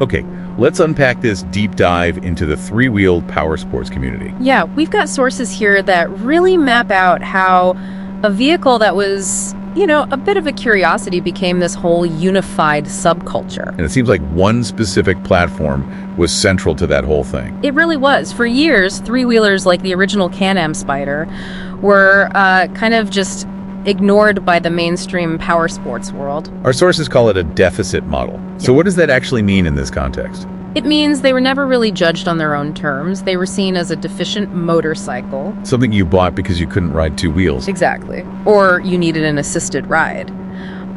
Okay, let's unpack this deep dive into the three-wheeled power sports community. Yeah, we've got sources here that really map out how a vehicle that was, a bit of a curiosity became this whole unified subculture. And it seems like one specific platform was central to that whole thing. It really was. For years, three-wheelers like the original Can-Am Spyder were kind of just ignored by the mainstream power sports world. Our sources call it a deficit model. So what does that actually mean in this context? It means they were never really judged on their own terms. They were seen as a deficient motorcycle. Something you bought because you couldn't ride two wheels. Exactly. Or you needed an assisted ride.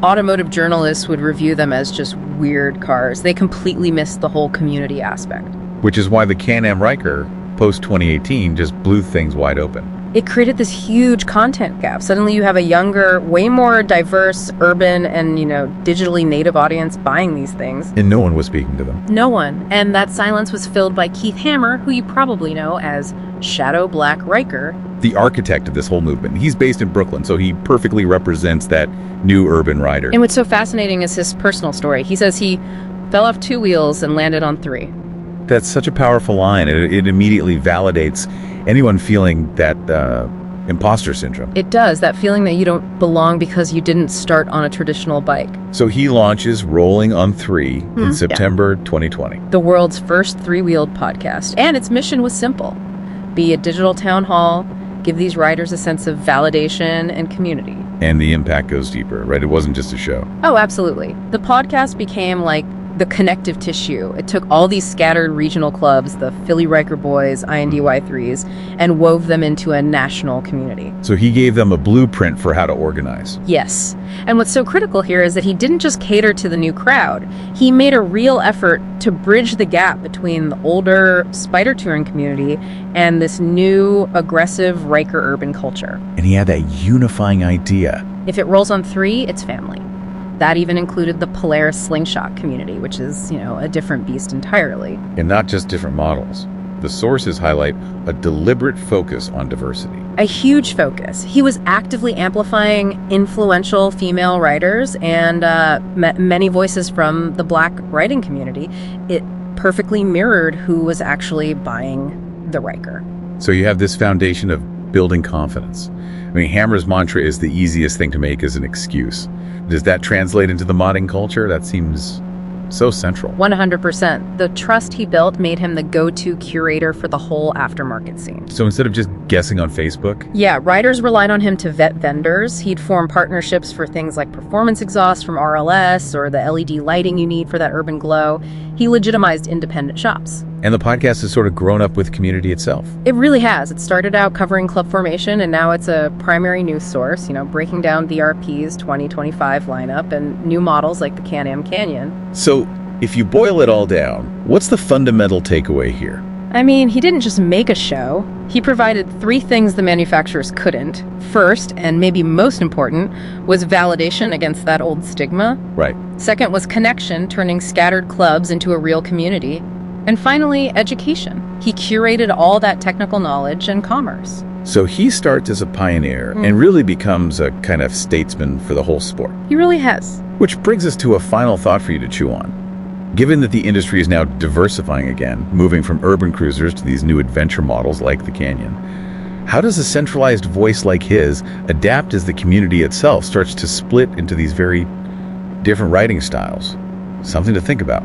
Automotive journalists would review them as just weird cars. They completely missed the whole community aspect. Which is why the Can-Am Ryker, post-2018, just blew things wide open. It created this huge content gap. Suddenly you have a younger, way more diverse, urban, and, digitally native audience buying these things. And no one was speaking to them. No one. And that silence was filled by Keith Hammer, who you probably know as Shadow Black Ryker. The architect of this whole movement. He's based in Brooklyn, so he perfectly represents that new urban rider. And what's so fascinating is his personal story. He says he fell off two wheels and landed on three. That's such a powerful line. It immediately validates anyone feeling that imposter syndrome. It does, that feeling that you don't belong because you didn't start on a traditional bike. So he launches Rollinon3 in September 2020. The world's first three-wheeled podcast. And its mission was simple. Be a digital town hall, give these riders a sense of validation and community. And the impact goes deeper, right? It wasn't just a show. Oh, absolutely. The podcast became like the connective tissue. It took all these scattered regional clubs, the Philly Ryker Boys, INDY3s, and wove them into a national community. So he gave them a blueprint for how to organize. Yes. And what's so critical here is that he didn't just cater to the new crowd. He made a real effort to bridge the gap between the older Spyder touring community and this new, aggressive Ryker urban culture. And he had that unifying idea. If it rolls on three, it's family. That even included the Polaris slingshot community, which is, a different beast entirely. And not just different models. The sources highlight a deliberate focus on diversity. A huge focus. He was actively amplifying influential female riders and many voices from the Black riding community. It perfectly mirrored who was actually buying the Ryker. So you have this foundation of building confidence. I mean, Hammer's mantra is the easiest thing to make as an excuse. Does that translate into the modding culture? That seems so central. 100%. The trust he built made him the go-to curator for the whole aftermarket scene. So instead of just guessing on Facebook? Yeah, riders relied on him to vet vendors. He'd form partnerships for things like performance exhaust from RLS or the LED lighting you need for that urban glow. He legitimized independent shops. And the podcast has sort of grown up with community itself. It really has. It started out covering club formation, and now it's a primary news source, breaking down the RP's 2025 lineup and new models like the Can-Am Canyon. So if you boil it all down, what's the fundamental takeaway here? I mean, he didn't just make a show. He provided three things the manufacturers couldn't. First, and maybe most important, was validation against that old stigma. Right. Second was connection, turning scattered clubs into a real community. And finally, education. He curated all that technical knowledge and commerce. So he starts as a pioneer and really becomes a kind of statesman for the whole sport. He really has. Which brings us to a final thought for you to chew on. Given that the industry is now diversifying again, moving from urban cruisers to these new adventure models like the Canyon, how does a centralized voice like his adapt as the community itself starts to split into these very different riding styles? Something to think about.